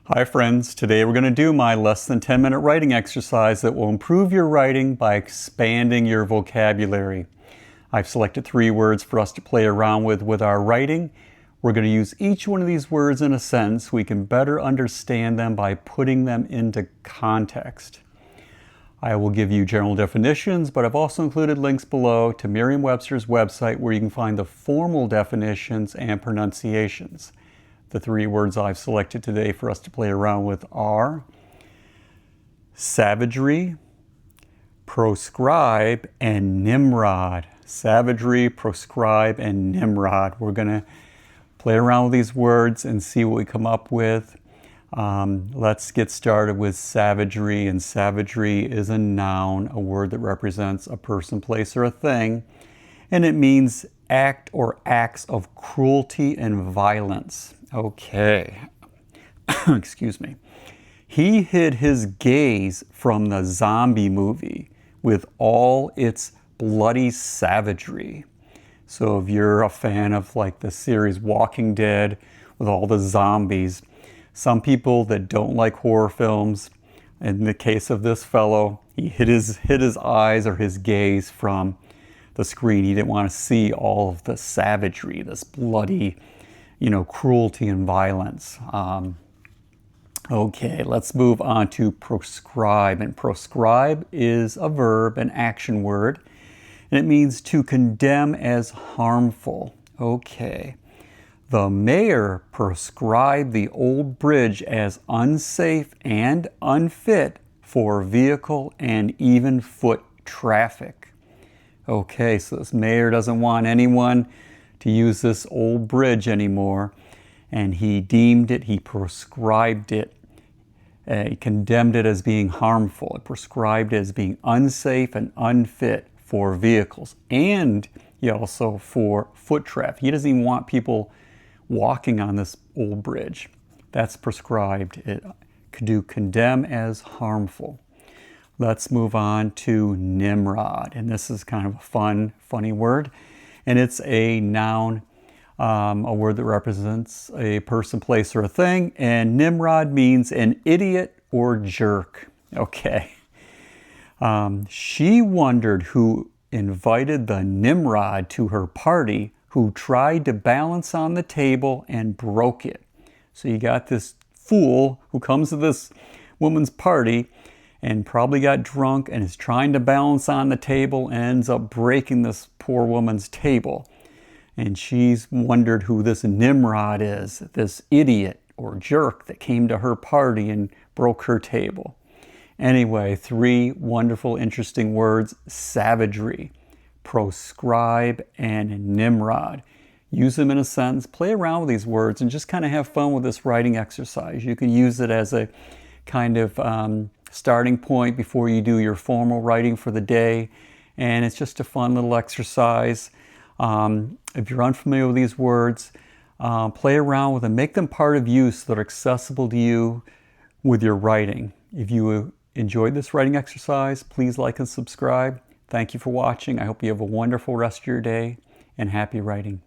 Hi friends, today we're going to do my less than 10-minute writing exercise that will improve your writing by expanding your vocabulary. I've selected 3 words for us to play around with our writing. We're going to use each one of these words in a sentence so we can better understand them by putting them into context. I will give you general definitions, but I've also included links below to Merriam-Webster's website where you can find the formal definitions and pronunciations. The 3 words I've selected today for us to play around with are savagery, proscribe, and nimrod. Savagery, proscribe, and nimrod. We're going to play around with these words and see what we come up with. Let's get started with savagery. And savagery is a noun, a word that represents a person, place, or a thing. And it means act or acts of cruelty and violence. Okay. Excuse me. He hid his gaze from the zombie movie with all its bloody savagery. So if you're a fan of like the series Walking Dead with all the zombies, some people that don't like horror films, in the case of this fellow, he hid his eyes or his gaze from the screen. He didn't want to see all of the savagery, this bloody, cruelty and violence. Okay, let's move on to proscribe. And proscribe is a verb, an action word, and it means to condemn as harmful. Okay. The mayor proscribed the old bridge as unsafe and unfit for vehicle and even foot traffic. Okay, so this mayor doesn't want anyone to use this old bridge anymore, and he deemed it, he proscribed it, he condemned it as being harmful, it proscribed it as being unsafe and unfit for vehicles, and he also for foot traffic. He doesn't even want people walking on this old bridge. That's proscribed. It could condemn as harmful. Let's move on to nimrod, and this is kind of a funny word. And it's a noun, a word that represents a person, place, or a thing. And nimrod means an idiot or jerk. Okay. She wondered who invited the nimrod to her party, who tried to balance on the table and broke it. So you got this fool who comes to this woman's party and probably got drunk and is trying to balance on the table and ends up breaking this poor woman's table. And she's wondered who this nimrod is, this idiot or jerk that came to her party and broke her table. Anyway, 3 wonderful, interesting words: savagery, proscribe, and nimrod. Use them in a sentence, play around with these words, and just kind of have fun with this writing exercise. You can use it as a kind of starting point before you do your formal writing for the day, and it's just a fun little exercise. If you're unfamiliar with these words, play around with them, make them part of you so they're accessible to you with your writing. If you enjoyed this writing exercise, please like and subscribe. Thank you for watching. I hope you have a wonderful rest of your day and happy writing.